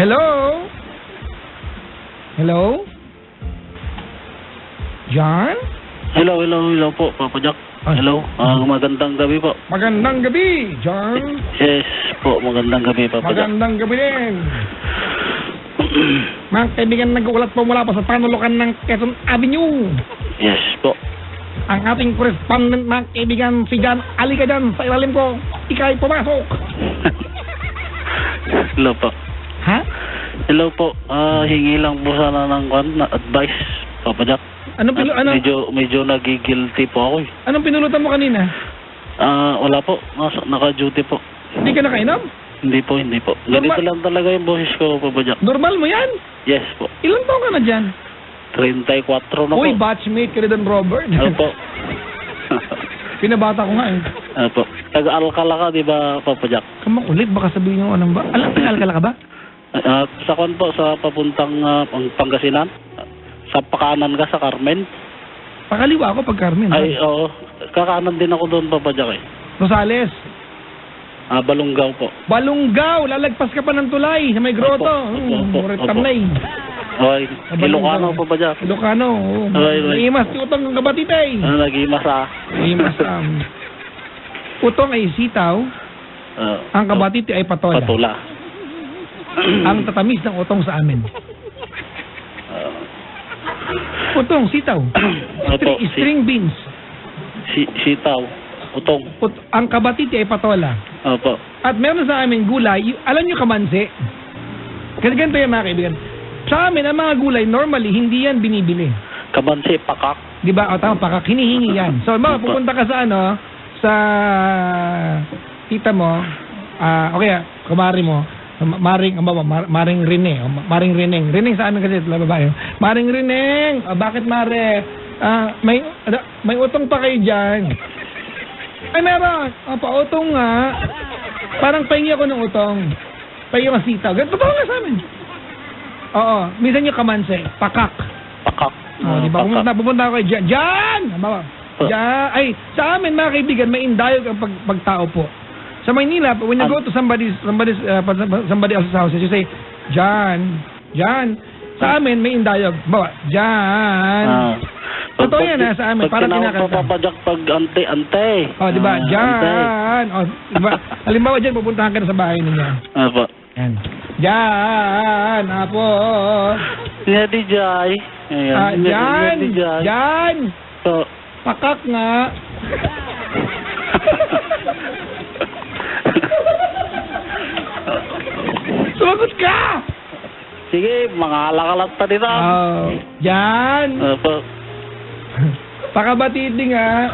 Hello? Hello? John? Hello po, Papa Jack. Hello, magandang gabi po. Magandang gabi, John. Yes po, magandang gabi, Papa Jack. Magandang gabi din. Mga kaibigan, nag-uulat po mula pa sa panulukan ng Quezon Avenue. Yes po. Ang ating correspondent, mga kaibigan, si John. Alika dyan sa ilalim ko. Ika'y pumasok. Hello po. Ha? Hello po, hingi lang po sana ng advice, Papa Jack. Medyo nagigilty po ako eh. Anong pinulutan mo kanina? Wala po, naka-duty po. Hindi ka nakainom? Hindi po. Ganito lang talaga yung boses ko, Papa Jack. Normal mo yan? Yes po. Ilang taon ka na dyan? 34 na po. Uy, batchmate ka rin ng Robert. Ano po? Pinabata ko nga eh. Ano po? Taga-Alcala ka, di ba, Papa Jack? Kamakulit, baka sabihin nyo anong ba? Taga-Alcala ka ba? Sa kon po, sa papuntang Pangasinan. Sa pakanan ka sa Carmen. Pakaliwa ako pag Carmen. Ay, oo. Kakanan din ako doon, Papa Jack eh. Rosales. Balungaw po. Balungaw! Lalagpas ka pa ng tulay sa may grotto. Opo. Tamlay. Ay, Ilocano, Papa Jack. Ilocano. Naimas, utong ang kabatitay. Nag-imas Naimas utong ay sitaw. Ang kabatiti ay patola. Patula. Ang tatamis ng utong sa amin. Utong, sitaw. String beans. Sitaw. Utong. Ang kabatiti ay patola. Opo. At meron sa amin gulay, alam nyo kamansi? Kasi ganito yan mga kaibigan. Sa amin, ang mga gulay, normally, hindi yan binibili. Kamansi, pakak. Di ba? O tama, pakak. Hinihingi yan. So, pupunta ka sa sa tita mo, kumari mo, Maring Rene, Maring Reneng. Reneng sa amin kasi babae. Maring Reneng, bakit Mare? May utong pa kayo dyan. Ay meron, pautong nga. Parang pahingi ako ng utong. Pahingi ako ng sitaw. Totoo nga sa amin. Oo, minsan yung kamanse, pakak. Pakak. Di ba? Pupunta ako kay Jan! Ay, sa amin mga kaibigan, may indayog ang pagtao po. Sa Maynila, when you go to somebody else's house, you say, Jan. Sa amin, may indayog. Bawa, Jan. Totoo yan sa amin. Parang kinakanta. Pagpapadyak pag ante. Di ba? Jan. Diba? Halimbawa dyan, pupuntahan ka na sa bahay niya. Apo. Yan. Jan. Apo. Yadi Jai. Jan. So, pakak nga. Sumagot ka! Sige, mga alakalat pa dito. Jan! Opo. Pakabatiti nga.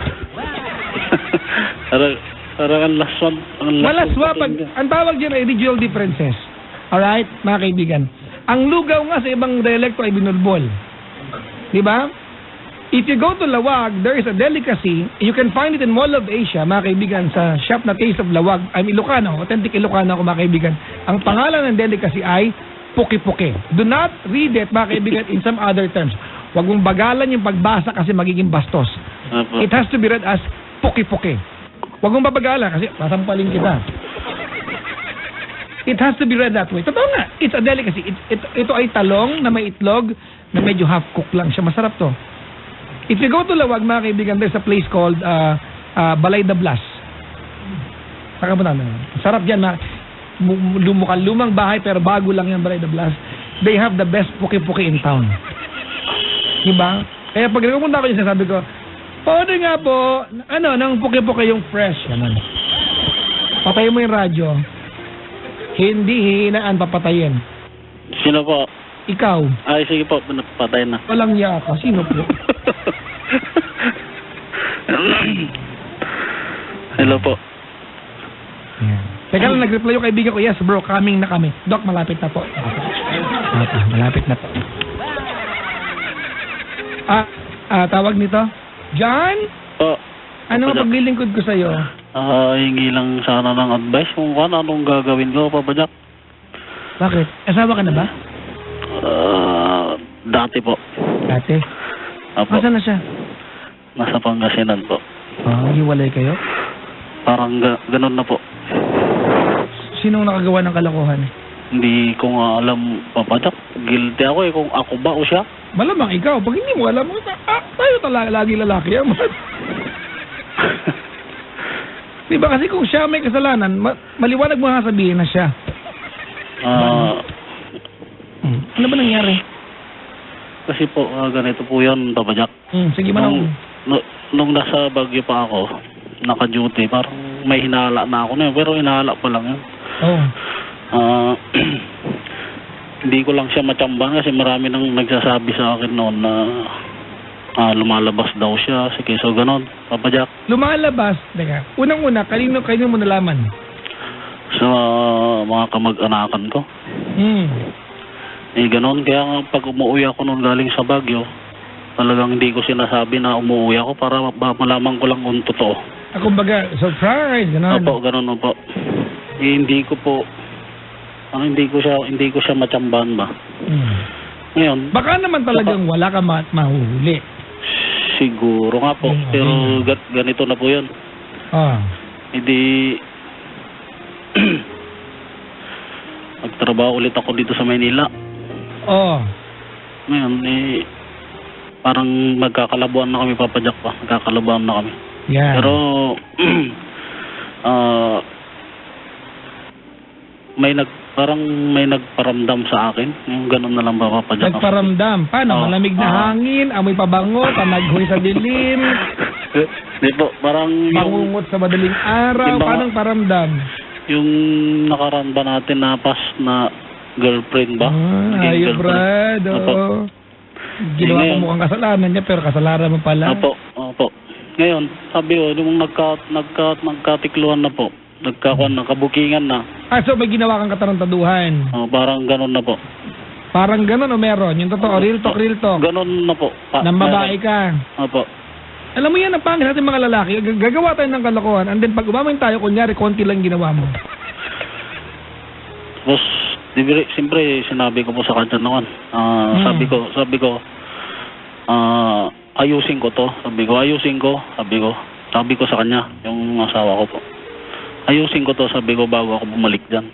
Parang ang laswan. Malaswa. Ang tawag dyan ay regional differences. Alright, mga kaibigan. Ang lugaw nga sa ibang dialekto ay binulbol. Diba? If you go to Lawag, there is a delicacy. You can find it in Mall of Asia, mga kaibigan, sa shop na Taste of Lawag. I'm Ilocano, authentic Ilocano ako, mga kaibigan. Ang pangalan ng delicacy ay puki-puki. Do not read it, mga kaibigan, in some other terms. Huwag mong bagalan yung pagbasa kasi magiging bastos. It has to be read as puki-puki. Huwag mong babagalan kasi masampalin kita. It has to be read that way. Totoo nga, it's a delicacy. Ito ay talong na may itlog na medyo half-cooked lang siya. Masarap to. If you go to Lawag, mga kaibigan, there's a place called Balay de Blas. Nakapunta na. Sarap dyan na lumang bahay pero bago lang yan, Balay de Blas. They have the best puki-puki in town. Diba? Kaya pag nagpupunta ko dyan, sabi ko, order nga po, ng puki-puki yung fresh. Ganun. Patayin mo yung radyo. Hindi hihinaan papatayin. Sino po? Ikaw. Ay, sige po, patay na. Walang yaka. Sino po? Hello po. Yeah. Teka lang, nag-reply yung kaibigan ko, yes bro, coming na kami. Doc, malapit na po. Malapit na po. Tawag nito? John? Po. Ano ang paglilingkod ko sa'yo? Hingi lang sana ng advice kung anong gagawin ko, Papa Jack. Bakit? Asawa ka na ba? Dati po. Dati? Apo. Masa na siya? Nasa Pangasinan po. Hiwalay kayo? Parang ganun na po. Sinong nakagawa ng kalokohan? Hindi ko nga alam, Papa Jack. Guilty ako eh kung ako ba o siya. Malamang ikaw. Pag hindi mo alam, tayo talaga lagi lalaki yan. Diba kasi kung siya may kasalanan, maliwanag mo sabihin na siya. Ano ba nangyari? Kasi po, ganito po yun, Papa Jack. Sige man. Nung nasa Baguio pa ako, naka-duty, parang may hinala na ako na yun. Pero hinala pa lang yun. Hindi ko lang siya matsambahan kasi marami nang nagsasabi sa akin noon na lumalabas daw siya. Sige, so ganon, Papa Jack. Lumalabas? Teka, unang-una, kanino mo nalaman? Sa mga kamag-anakan ko. Ganon, kaya nga pag umuwi ako noon galing sa Baguio, talagang hindi ko sinasabi na umuwi ako para malaman ko lang kung totoo. Kumbaga, surprise, ganon. Opo, ganon po. Hindi ko siya matsambahan ba. Ngayon, baka naman talagang wala ka mahuhuli. Siguro nga po, pero ganito na po 'yun. Hindi magtrabaho ulit ako dito sa Maynila. Ngayon parang magkakalabuan na kami, Papa Jack pa. Magkakalabuan na kami. Yeah. Pero may nagparamdam sa akin. Yung ganun na lang ba, Papa Jack? Nagparamdam? Paano? Malamig na hangin, amoy pabango, tanaghoy sa dilim. Di po, parang bangungot sa madaling araw. Paano paramdam? Yung nakaraan ba natin na pas na girlfriend ba? Ayun, Brad. Ginawa ko mukhang kasalanan niya, pero kasalanan mo pala. Opo. Ngayon, sabi ko, yung nagkatikluhan na po. Nagkakuan na, kabukingan na. So may ginawa kang katarantaduhan? Parang ganun na po. Parang ganun o meron? Yung totoo, real talk? Ganun na po. Nang babae ka? Opo. Alam mo yan, ang pangit natin mga lalaki, gagawa tayo ng kalokohan, and then pag umamin tayo, kunyari, konti lang ginawa mo. Tapos, siyempre, sinabi ko po sa kanya naman. Sabi ko, ayusin ko to. Sabi ko sa kanya, yung asawa ko po. Ayusin ko to, sabi ko, bago ako bumalik dyan.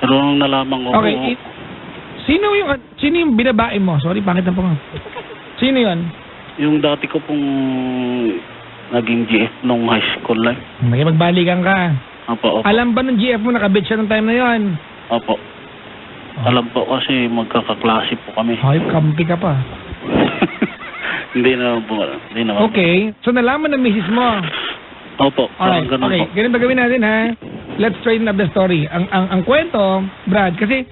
Pero nung nalaman ko... Okay, sino yung binabae mo? Sorry, pangit na po. Sino yun? Yung dati ko pong naging GF nung high school life. Magbalikan ka? Opo. Alam ba ng GF mo nakabit siya ng time na yun? Opo. Alam po kasi magkakaklase po kami. Ay, kampi ka pa. Hindi naman po. Okay, so nalaman ng misis mo? Opo. Alright, okay. Ganun ba gawin natin, ha? Let's straighten up the story. Ang kwento, Brad, kasi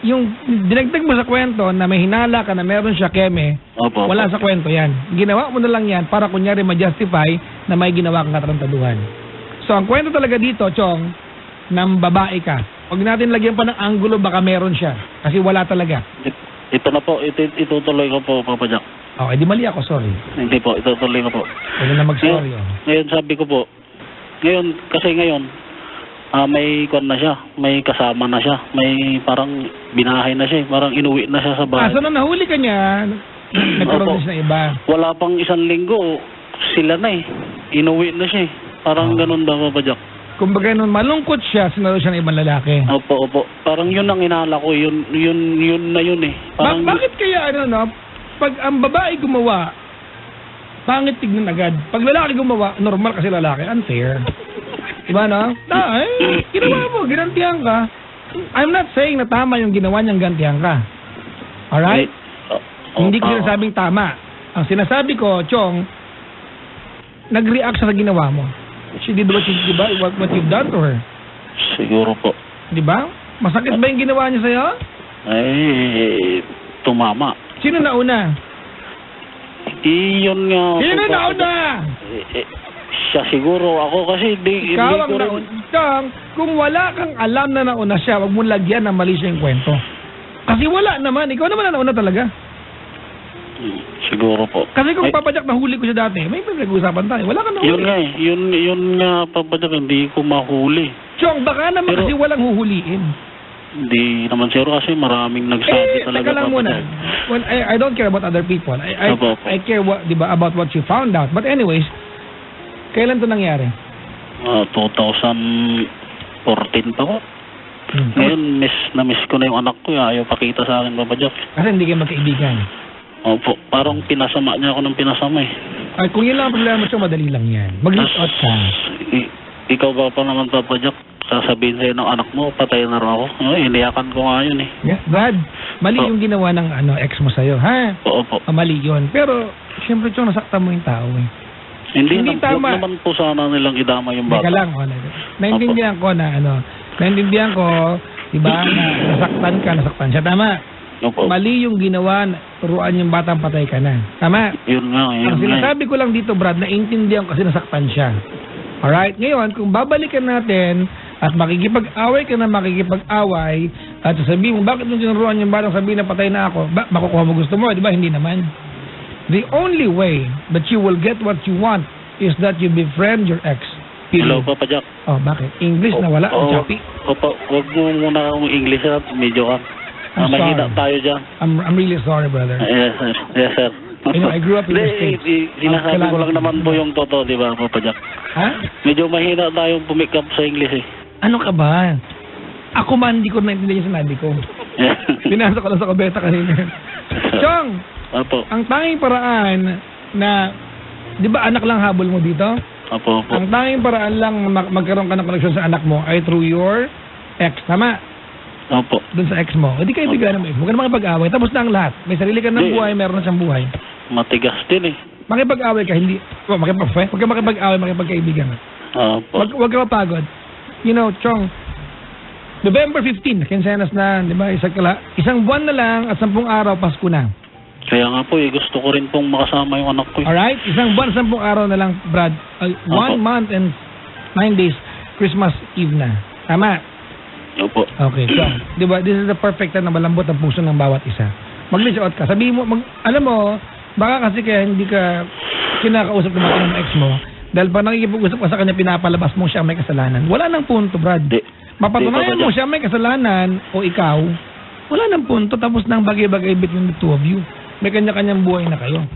yung dinagdag mo sa kwento na may hinala ka na meron siya keme, wala sa kwento yan. Ginawa mo na lang yan para kunyari ma-justify na may ginawa kang katarantaduhan. So, ang kwento talaga dito, Chong, nang babae ka. Huwag natin lagyan pa ng angulo, baka meron siya. Kasi wala talaga. Ito na po, itutuloy ko po, Papa Jack. Okay, di mali ako, sorry. Hindi po, itutuloy ko po. Pwede na mag-sorry. Ngayon, sabi ko po, ngayon, may kon na siya, may kasama na siya, may parang binahay na siya, parang inuwi na siya sa bahay. So nung nahuli ka niya, nagkaroon na siya iba? Wala pang 1 linggo, sila na inuwi na siya Parang ganun daw, Papa Jack. Kumbaga nun, malungkot siya, sinaro siya ng ibang lalaki. Opo. Parang yun ang inala ko, yun na yun Parang, bakit kaya pag ang babae gumawa, pangit tignan agad. Pag lalaki gumawa, normal kasi lalaki, unfair. Diba, no? Ginawa mo, ginantihan ka. I'm not saying na tama yung ginawa niyang gantihan ka. Alright? Hindi ko sinasabing tama. Ang sinasabi ko, Chong, nag-react siya sa ginawa mo. She did what you've done to her. Siguro po. Diba? Masakit ba yung ginawa niya sa'yo? Tumama. Sino nauna? Iyon nga. Sino nauna? Siya siguro. Ako kasi hindi ikaw ang ko nauna. Kung wala kang alam na nauna siya, wag mo lagyan na mali siya yung kwento. Kasi wala naman. Ikaw naman na nauna talaga. Siguro po. Kasi kung Papa Jack, nahuli ko siya dati, may pinag-uusapan tayo. Wala ka nahuli. Yun nga, Papa Jack, hindi ko mahuli. Chong, baka naman kasi walang huhuliin. Hindi naman siguro kasi maraming nagsabi talaga. Teka lang muna. Well, I don't care about other people. I care about what you found out. But anyways, kailan to nangyari? 2014 pa ko. Ngayon, miss ko na yung anak ko. Ayaw pakita sa akin, Papa Jack. Kasi hindi kayo magkaibigan. Opo, parang pinasama niya ako ng pinasama eh. Ay, kung yun lang ang problema mo, madali lang yan. Mag-reach out ka. Ikaw ba pa naman, Papa Jack? Sasabihin sa'yo ng anak mo, patay na rin ako. Iniyakan ko nga yun eh. Yeah, Brad, mali yung ginawa ng ex mo sa'yo, ha? Opo. Mali yun. Pero, siyempre, Chong, nasaktan mo yung tao eh. Hindi tama. naman po sana nilang idama yung bata. Teka lang, naintindihan ko na, naintindihan ko, diba, na nasaktan siya, tama? Opo. Mali yung ginawa, turuan yung batang patay ka na. Tama? Yun nga. Ang sinasabi ko lang dito, Brad, naintindihan kasi nasaktan siya. Alright? Ngayon, kung babalikan natin at makikipag-away ka na makikipag-away at sasabihin mo, bakit nung tinuruan yung batang sabihin na patay na ako? Makukuha mo gusto mo, di ba? Hindi naman. The only way that you will get what you want is that you befriend your ex. Hello, Papa Jack. Oh, bakit? English na wala? Ang choppy? Opo, huwag mo muna akong English at medyo ka. Mahina tayo dyan. I'm really sorry, brother. Yes, sir. Yes, sir. I grew up in the States. Sinasabi ko lang naman po yung totoo, di ba, Papa Jack? Ha? Medyo mahina tayong pumikap sa English eh. Ano ka ba? Ako man, hindi ko naintindihan yung sinabi ko. Pinasa ko lang sa kabeta kanina. Chong! Opo. Ang tanging paraan na, di ba anak lang habol mo dito? Opo. Ang tanging paraan lang magkaroon ka ng connection sa anak mo ay through your ex. Tama? Opo. Doon sa ex mo. Hindi kayo bigyan ng ex. Huwag ka na makipag-away. Tapos na ang lahat. May sarili ka ng buhay, meron na siyang buhay. Matigas din eh. Makipag-away ka, hindi. Huwag ka makipag-away, makipagkaibigan. Opo. Huwag ka mapagod. You know, Chong, November 15, kinsenas na, di ba? Isang buwan na lang at 10 araw, Pasko na. Kaya nga po gusto ko rin pong makasama yung anak ko eh. Alright? Isang buwan, 10 araw na lang, Brad. 1 month and 9 days, Christmas Eve na. Tama? Opo. Okay, so, di ba, this is the perfect time na malambot ang puso ng bawat isa. Mag-reach out ka. Sabihin mo, alam mo, baka kasi kaya hindi ka kinakausap ng ex mo, dahil pag nakikipag-usap ka sa kanya, pinapalabas mo siya may kasalanan. Wala nang punto, Brad. Mapatunayan mo siya may kasalanan o ikaw, wala nang punto. Tapos nang bagay-bagay between the two of you. May kanya-kanyang buhay na kayo.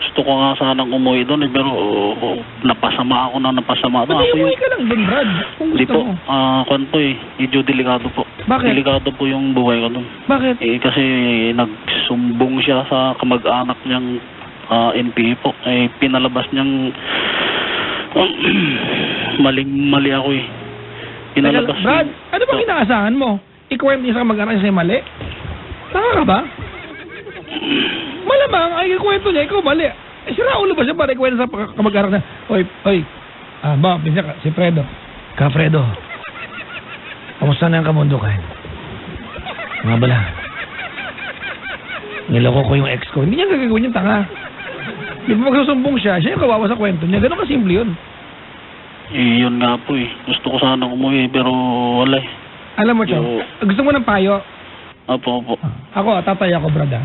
Gusto ko nga sanang umuwi doon pero napasama ako. Umuwi ka lang doon, Brad. Kung gusto mo. Kung po medyo delikado po. Bakit? Delikado po yung buhay ko doon. Bakit? Kasi nagsumbong siya sa kamag-anak niyang NPA po. Pinalabas niyang mali ako eh. Pinalabas. Brad, ano bang inaasahan mo? Ikwento niya sa kamag-anak niya mali? Tanga ka ba? Malamang ay ikwento niya, ikaw mali. Sira ulo ba siya para ikwento sa kamag-anak niya? Oy, pinsa ka, si Fredo. Fredo, kamusta na ang kamundukan? Nga bala, niloko ko yung ex ko. Hindi niya gagawin yung tanga. Di ba magsusumbong siya yung kawawa sa kwento niya. Ganun kasimple yun. Yun nga po eh. Gusto ko sana umuwi pero wala eh. Alam mo, Chong, gusto mo ng payo? Opo. Ako, tatay ako, brada.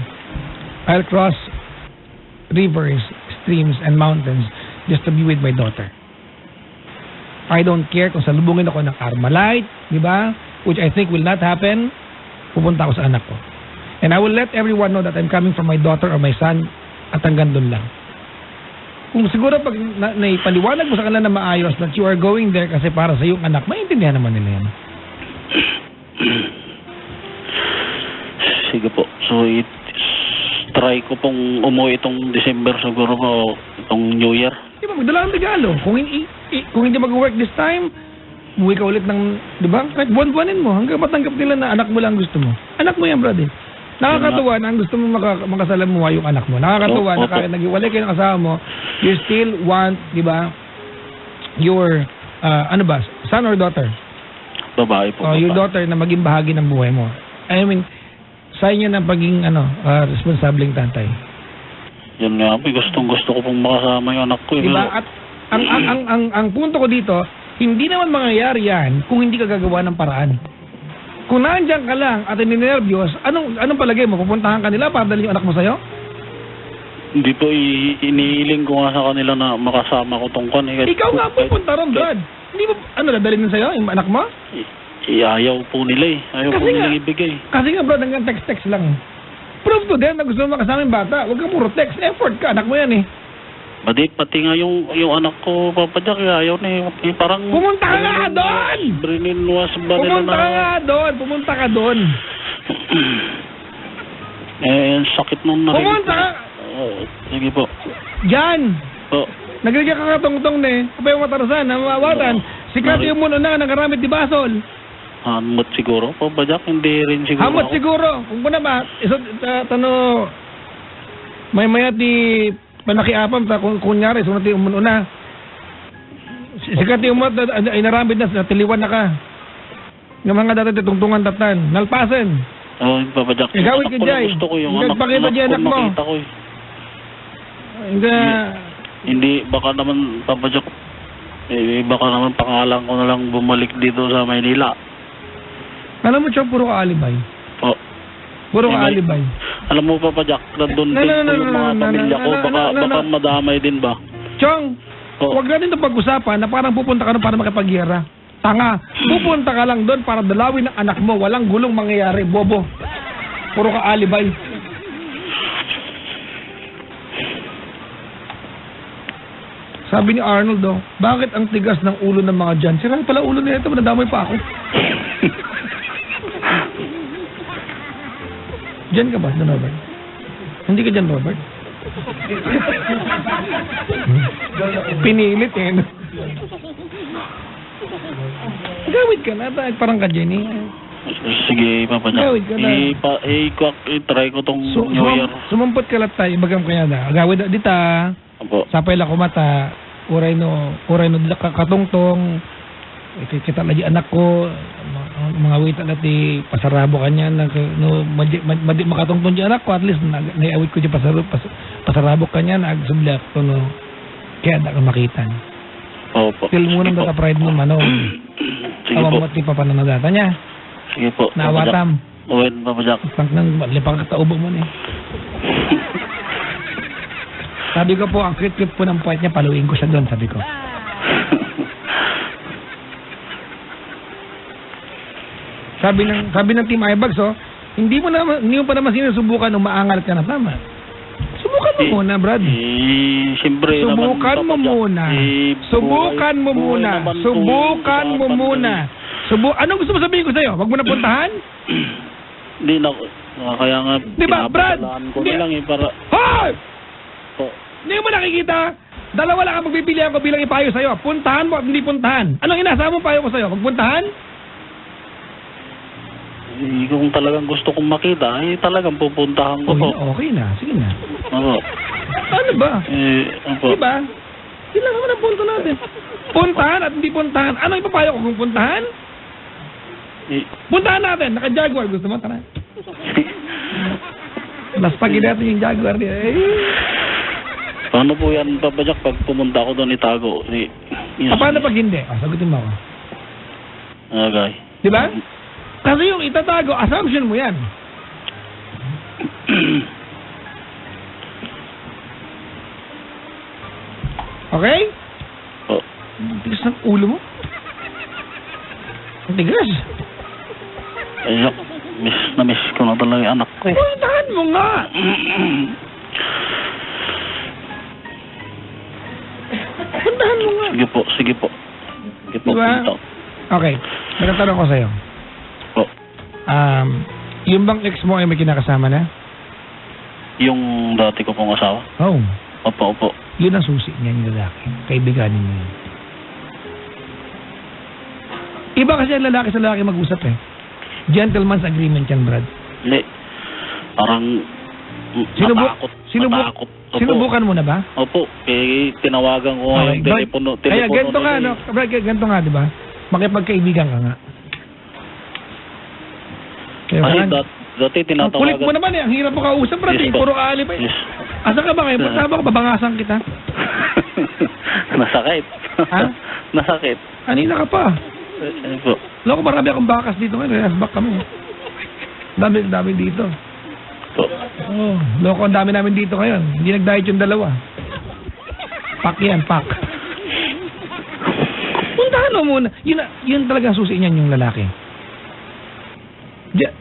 I'll cross rivers, streams, and mountains just to be with my daughter. I don't care kung salubungin ako ng Armalite, di ba? Which I think will not happen. Pupunta ako sa anak ko. And I will let everyone know that I'm coming from my daughter or my son at hanggang doon lang. Kung siguro pag naipaliwanag mo sa kanila na maayos that you are going there kasi para sa iyong anak, maintindihan naman nila yan. Sige po. So, try ko pong umuwi itong December siguro po, itong New Year. Di ba, magdala ang regalo. Kung hindi mag-work this time, umuwi ka ulit ng, di ba? Kahit buwan-buwanin mo, hanggang matanggap nila na anak mo lang gusto mo. Anak mo yan, brother. Nakakatuwa na ang gusto mo makasalamuha yung anak mo. Nakakatuwa na kahit nag-iwalay kayo ng asawa mo, you still want, di ba, your, son or daughter? Babae po. Your daughter na maging bahagi ng buhay mo. I mean, sa inyo ng pagiging responsableng tatay. Yun nga po, gusto ko pong makasama yung anak ko. Diba? At ang punto ko dito, hindi naman mangyayari yan kung hindi ka gagawa ng paraan. Kung nandiyan ka lang at ininervyos, anong palagay mo? Pupuntahan ka nila para dalhin yung anak mo sa'yo? Hindi po, inihiling ko nga sa kanila na makasama ko tong kon. Ikaw nga pupunta ron, Brad. Hindi mo, dadalhin sa'yo yung anak mo? Ayaw po nila eh. Ayaw po nilang ibigay. Kasi nga, Brad, hanggang text lang. Prove to them na gusto mo makasama yung bata. Huwag ka puro text. Effort ka. Anak mo yan eh. Pati nga yung anak ko, Papa Jack, ayaw na eh. Parang... Pumunta ka nga doon! Brininwas ba nila Pumunta ka nga doon! Pumunta ka doon! Sakit nung narinig. Pumunta ka! Sige po. Diyan! Po. Nagligyan ka katong-tong na eh. Apa yung matarasan, namawatan. Sikat yung muno na, nagaramit di basol. Hamot siguro, Papa Jack, hindi rin siguro. Hamot siguro. Kung kuna ba, tano, may di panakiapam, kunyari, sunod yung muno na. Sikat yung muno, ay naramit na, natiliwan na ka. Ng mga dati tungtungan tatan, nalpasan. Oh, Papa Jack. Gawin ka dyan. Gusto ko yung Nagpakita dyan anak mo. Makita ko Hindi, baka naman, Papa Jack, baka naman pangalan ko na lang bumalik dito sa Maynila. Alam mo, Chong, puro ka alibay. Oh. Puro ka alibay. Alam mo, Papa Jack, nandun din po yung mga pamilya ko. Baka madamay din ba? Chong, huwag natin ito pag-usapan na parang pupunta ka doon para makipagyera. Tanga, pupunta ka lang doon para dalawin ang anak mo. Walang gulong mangyayari, bobo. Puro ka alibay. Sabi ni Arnold, bakit ang tigas ng ulo ng mga dyan? Sira pala ulo na ito, nadamay pa ako. Diyan ka ba, Robert? Hindi ka dyan, Robert? Pinilit eh. Gawid ka na, parang ka, Jenny. Sige, Papa Jack. Gawid ka na. I-try ko tong New Year. Sumampot ka lang tayo, ibagam kaya na. Gawid dita. Opo. Sapay lang kumata. Uray no katungtong. Kita lagi anak ko. Mga wita lati pasarabo kanya. No, madi makatungtong di anak ko. At least, naiawit ko di pasarabo kanya. Nagsublak to, no. Kaya na ka makita. Opo. Til mo nang data pride mo, mano. Sige po. Tawang mo pa pananadata niya. Sige po. Naawatam. Uwin, Papa Jack. Pag nang lipang kataubo mo niya. Sabi ko po, ang cute-cute po ng point niya, paluin ko siya doon, sabi ko. Sabi ng Team Ibags, hindi mo pa naman sinusubukan nung maangal ka na tama. Subukan mo muna, Brad. Siyempre Subukan mo muna. Subukan mo muna. Subukan mo muna. Anong gusto mo sabihin ko sa'yo? Wag mo na puntahan? Hindi na. Kaya nga, diba, Brad? ko na lang para... Hoy! Po. Hindi mo nakikita? Dalawa lang ang magpipilian ko bilang ipayo sa'yo. Puntahan mo at hindi puntahan. Anong inasa mo payo ko sa'yo? Magpuntahan? Kung talagang gusto kong makita, talagang pupuntahan ko po. Okay na. Sige na. Oo. Ano ba? Opo. Diba? Yun lang naman ang punto natin. Puntahan at hindi puntahan. Ano ipapayo ko kung puntahan? Puntahan natin. Naka-Jaguar. Gusto mo? Tara. Laspagin natin yung Jaguar niya. Paano po yan, Papa Jack, pag pumunta ako doon itago? Paano pag hindi? Sagutin mo ako. Okay. Diba? Kasi yung itatago, assumption mo yan. Okay? Oh. Ang tigas ng ulo mo. Ang tigas. Ay, Jack, na-miss ko na talaga yung anak ko. Puntahan mo nga. Puntahan mo nga. Sige po, sige po. Sige po, diba? punta. Okay, nagtatanong ko sa'yo. Po. Yung bang ex mo ay may kinakasama na? Yung dati ko pong asawa? Oo. Opo, opo. Yun ang susi niya yung lalaki. Kaibiganin mo yun. Iba kasi ang lalaki sa lalaki mag-usap eh. Gentleman's agreement yan, Brad. Hindi. Parang matakot. Matakot. Opo. Sinubukan mo na ba? Opo. Tinawagan ko nga yung telepono. Kaya ganito nga, no? Brad, ganito nga, di ba? Makipagkaibigan ka nga. Kasi dati tinatawagan. Ang kulit mo naman eh. Ang hirap mo kausap, Brad. Yes, puro kaalip eh. Yes. Asa ka ba kayo? Punta ba ko? Babangasan kita. Nasakit. Ha? Nasakit. Kanina ka pa. Po. Loko, marami akong bakas dito ngayon. Resback kami. Dami dito. Po. Oh, loko, ang dami namin dito ngayon. Hindi nag-diet yung dalawa. Pak yan, pak. Puntahan mo muna. Yun talagang susi niyan yung lalaki.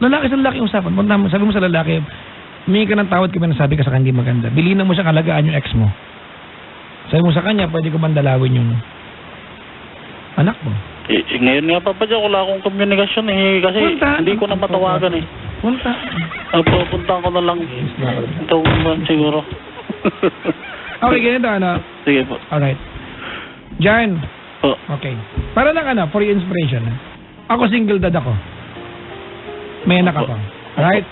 Lalaki sa lalaki usapan. Sabi mo sa lalaki, humingi ka ng tawad kami na sabi ka sa kanya hindi maganda. Bilinan mo siya kalagaan yung ex mo. Sabi mo sa kanya, pwede ko bandalawin yung anak mo. Ngayon nga, Papa Jack, wala akong komunikasyon eh. Kasi Punta. hindi ko na matawagan eh. Punta. Pupunta ko na lang. Itong buwan siguro. Okay, ganito ano. Sige po. Alright. Jan. Po. Okay. Para lang ano, for your inspiration. Ako single dad ako. May anak ako. Alright?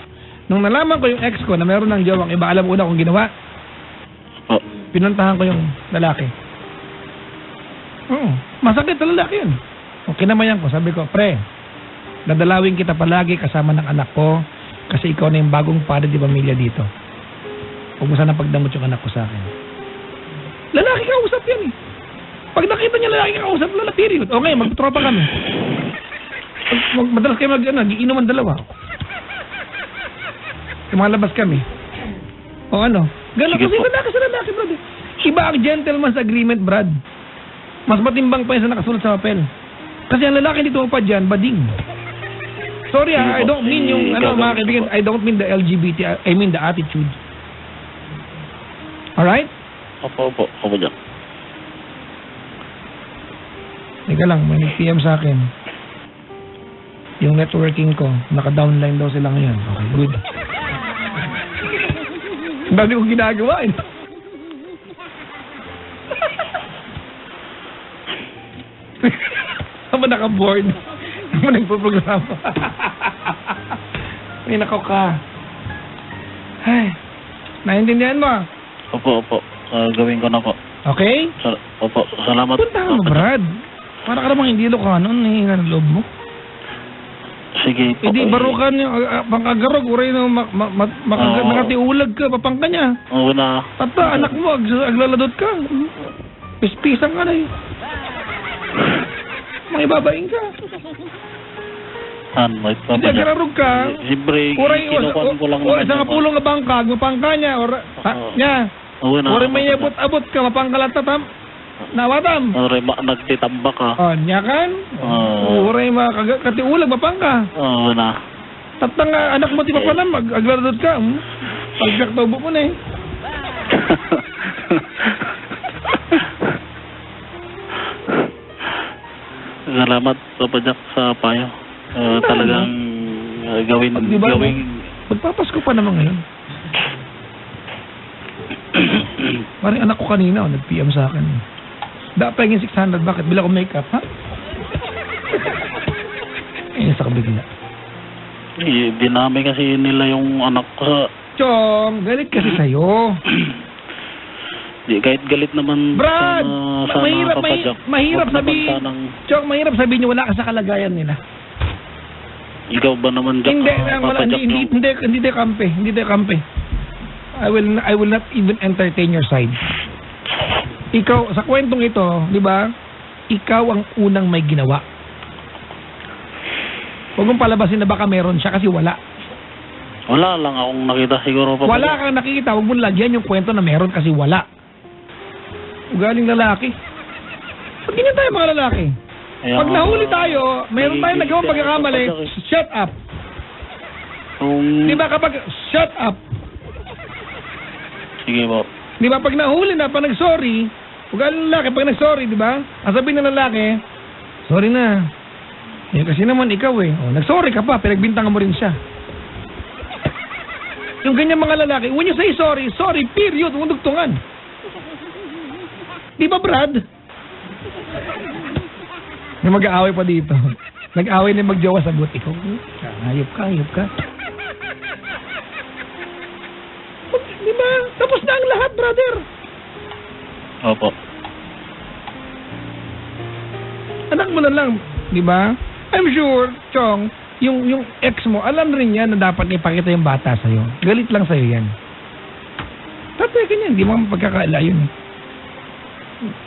Nung nalaman ko yung ex ko na meron ng jowang iba, alam ko na kung ginawa. Po. Pinuntahan ko yung lalaki. Oo. Masakit sa lalaki yun. O kinamayan ko, sabi ko, pre, dadalawin kita palagi kasama ng anak ko kasi ikaw na yung bagong padre di pamilya dito. Huwag mo sana pagdamot yung anak ko sa akin. Lalaki kausap yan eh. Pag nakita niya lalaki kausap, period. Okay, magtropa kami. Madalas kayo nag-iinuman dalawa. Tumalabas kami. O ano? Gano'n kasi lalaki sa lalaki, brad. Iba ang gentleman's agreement, brad. Mas matimbang pa yun sa nakasulat sa papel. Kasi ang lalaki dito pa dyan, bading. Sorry I don't mean yung, mga kaibigan, I don't mean the LGBT, I mean the attitude. Alright? Opo, Jack. Teka lang, may nag-PM sa akin. Yung networking ko, naka-downline daw sila ngayon. Okay, good. Ang dami kong ginagawa eh. Ako naka-board. Ako nagpo-programa. May nakaw ka. Ay, naintindihan mo? Opo. Gawin ko na po. Okay? Opo, salamat. Punta mo, Brad. Para ka namang hindi Ilocano, nahinga ng loob mo. Sige po. Hindi, barukan yung pangkagarog, uray na nakatiulag ka, papangka niya. Oo na. Tata, anak mo, aglaladot ka. Pispisang ka na eh. May babaing ka. May Hindi, agararog ka. Siyempre, Uray, kinukuhan ko lang naman. isang kapulong na bangka, mapangka niya, niya. Oo na. Uray may abot-abot ka, mapangkalatatam. Nawatam. Uray, nagtitambak ka. Niya kan? Uray, katiulag, mapangka. Oo na. Tatang anak mo, di pa pala, aglaladot ka. Pagsak taubo mo na eh. Salamat, Papa Jack, sa payo. Talagang gawin. Magpapasko pa naman ngayon. Parang anak ko kanina, nag-PM sa akin. Dapat yung 600, bakit? Bila ko makeup, ha? Ayun sa kabigla. Dinami kasi nila yung anak ko sa... Chong, galit kasi sa'yo. Di, kahit galit naman Brad, mahirap sabihin. Chong, mahirap sabihin niyo wala ka sa kalagayan nila. Ikaw ba naman, Jack? Hindi kampe. I will not even entertain your side. Ikaw, sa kwentong ito, di ba? Ikaw ang unang may ginawa. Huwag mong palabasin na baka meron siya kasi wala. Wala lang akong nakita siguro. Wala kang nakikita, huwag mong lagyan yung kwento na meron kasi wala. Ugaling lalaki. Pag ganyan tayo mga lalaki. Pag nahuli tayo, meron tayong nagawang pagkakamali, shut up. Di ba kapag, shut up. Sige po. Di ba pag nahuli na, pag nag-sorry, ugaling lalaki, pag nag-sorry, di ba? Ang sabihin ng lalaki, sorry na. Eh, kasi naman ikaw eh. Nag-sorry ka pa, pinagbintangan mo rin siya. Yung ganyan mga lalaki, when you say sorry, sorry, period, huwag dugtungan. Di ba, Brad? May mag-aaway pa dito. Nag-aaway na mag-jowa, sagot. Ikaw, hayop ka. Di ba? Tapos na ang lahat, brother. Opo. Anak mo na lang, di ba? I'm sure, Chong, yung ex mo, alam rin yan na dapat ipakita yung bata sa'yo. Galit lang sa'yo yan. Tatay ka niyan, di mo pagkakaala yun.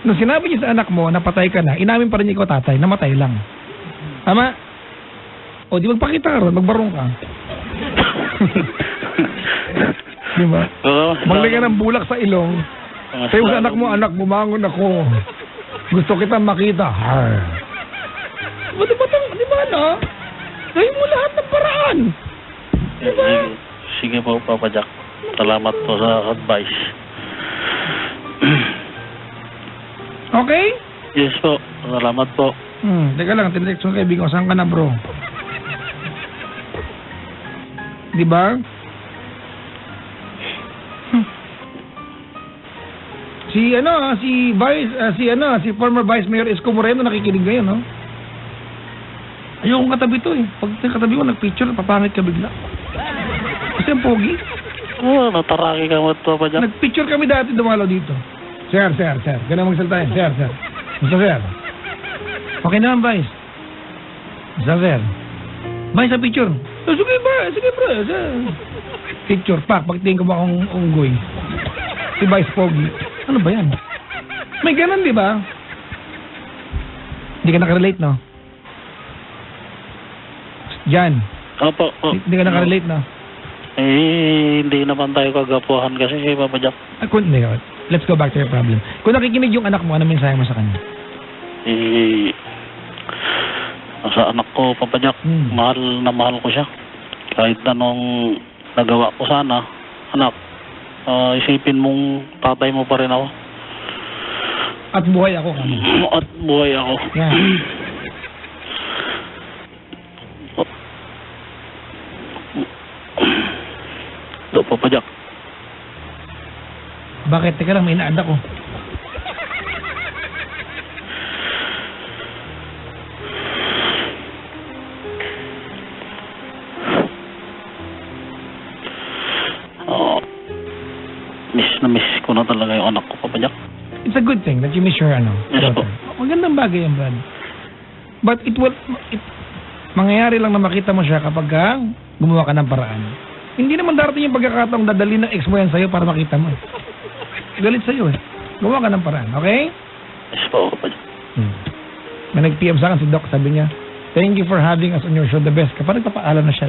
Nung sinabi niya sa anak mo, napatay ka na, inamin pa rin niya ikaw tatay, namatay lang. Tama? O, di magpakita ka ron, magbarong ka. Di ba? Maglagay ng bulak sa ilong. Sayo sa anak mo, bumangon ako. Gusto kita makita. Har. Di ba na? Gawin mo lahat ng paraan. Di ba? Sige po, Papa Jack. Salamat po sa advice. Okay? Yes po. Salamat po. Teka lang, tinetext ko kaibigan ko, saan ka na bro? Di ba? Si former Vice Mayor Isko Moreno nakikinig ngayon, no? Ayokong katabi to eh. Pag katabi ko, nagpicture, papangit ka bigla. Kasi ang pogi. Oh, nataraki ka mo ito pa dyan. Nagpicture kami dati dumalaw dito. Sir. Ganun magsalita yan. Sir. Basta sir. Okay naman, Vice. Basta sir. Vice sa picture. Oh, sige bro. Picture. Pagtingin ko ba akong unggoy? Si Vice Pogi. Ano ba yan? May ganun, di ba? Hindi ka nakarelate, no? Jan. Opo. Hindi ka nakarelate, no? Hindi naman tayo kagapuhan kasi Papa Jack. Hindi. Let's go back to your problem. Kung nakikinig yung anak mo, ano mensahe mo sa kanya? Sa anak ko, Papa Jack, mahal na mahal ko siya. Kahit anong nagawa ko sana, anak, isipin mong tatay mo pa rin ako. At buhay ako kami. At buhay ako. Yeah. Ito, Papa Jack. Bakit? Teka lang, may inaanda ko. Miss ko na talaga yung anak ko, Papa Jack. It's a good thing that you miss your Yes, daughter. Magandang bagay yan, Brad. But mangyayari lang na makita mo siya kapag gumawa ka ng paraan. Hindi naman darating yung pagkakataong dadali ng ex mo yan sa'yo para makita mo. Galit sa'yo eh. Gumawa ka ng paraan, okay? Yes po, Papa Jack. May nag-PM sa akin si Doc, sabi niya, thank you for having us on your show, the best ka. Parang nagpapaalam na siya.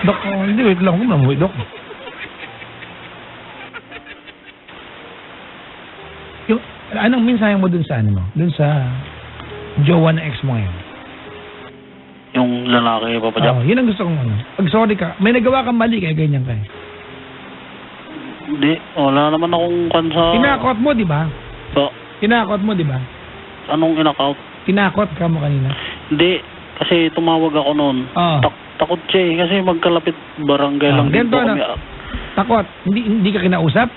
Doc, hindi, wait lang, kung namuhi, Doc. Anong mensahe mo dun sa ano mo? Dun sa jowa na ex mo ngayon? Yung lalaki, Papa Jack. Yun ang gusto kong ano. Pag sorry ka, may nagawa kang mali, kaya ganyan ka eh. Hindi, wala naman akong kansa. Tinakot mo, di ba? So, Tinakot mo, di ba? anong in-account? Tinakot ka mo kanina. Hindi, kasi tumawag ako noon. Takot siya eh, kasi magkalapit barangay lang din ganito po na. kami. Takot. Hindi ka kinausap?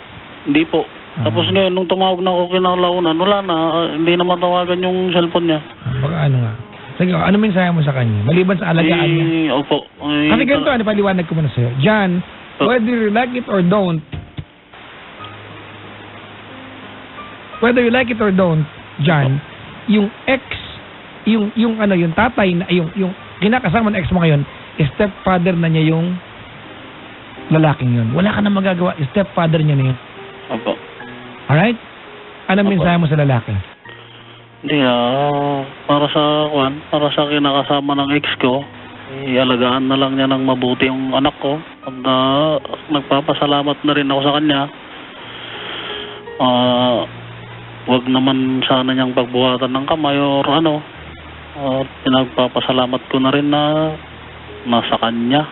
Hindi po. Tapos ngayon, nung tumawag na ako kinalaunan, wala na, hindi naman tawagan yung cellphone niya. Baka ano nga. Sige, ano mensahe mo sa kanya? Maliban sa alagaan niya. Opo. Kasi ganito, paliwanag ko muna sa'yo. John, whether you like it or don't, John, yung ex, yung tatay na, yung kinakasama ng ex mo ngayon, stepfather na niya yung lalaking yun. Wala ka na magagawa, stepfather niya na yun. Opo. Alright? Ano mensahe mo sa lalaki? Hindi, para sa kinakasama ng ex ko, ialagaan na lang niya ng mabuti yung anak ko. At nagpapasalamat na rin ako sa kanya. Wag naman sana niyang pagbuhatan ng kamay or ano. Pinagpapasalamat ko na rin na nasa kanya.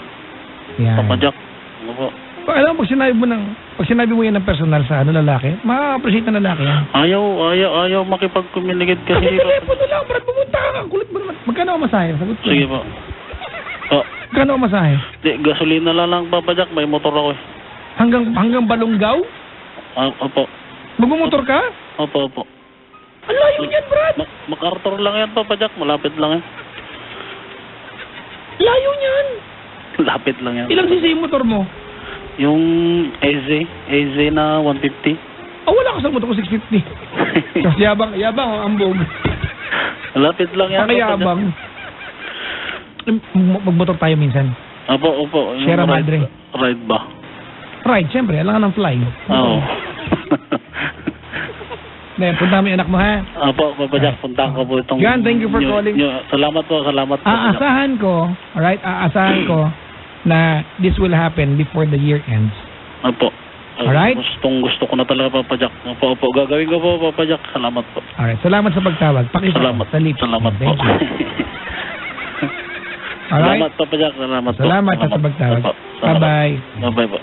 Yan. Papa Jack. Ano po? Alam mo, pag sinabi mo yan ng personal sa lalaki, ma-appreciate ng lalaki yan. Ayaw makipag-communicate kasi. Kasi telepono lang, Brad, pumunta ka. Kulit mo naman. Magkano ang masahe? Sagot ko. Sige po. Magkano ang masahe? Di, gasolina lang, Papa Jack. May motor ako eh. Hanggang Balonggaw? Opo. Magmumotor ka? Opo. Ang layo niyan, Brad. MacArthur lang yan, Papa Jack. Malapit lang yan. Layo niyan. Lapit lang yan. Ilang cc yung motor mo? Yung AZ na 150. Wala ka sa motor ko 650. Kasi yabang ang ambog. Lapit lang yan. Pakayabang. Magmotor tayo minsan. Opo. Sierra Madre. Ride ba? Ride, siyempre. Alam ka ng fly. Oo. Punta mo yung anak mo, ha? Opo, Papa Jack. Punta ko po itong... Yan, thank you for calling. Salamat po. Aasahan ko na this will happen before the year ends. Opo. Alright? Gusto ko na talaga, Papa Jack. Opo. Gagawin ko po, Papa Jack. Salamat po. Alright. Salamat sa pagtawag. Pakita Salamat. sa lips. Salamat po. Alright? Salamat, Papa Jack. Salamat sa pagtawag. Opo. Bye-bye. Bye-bye po.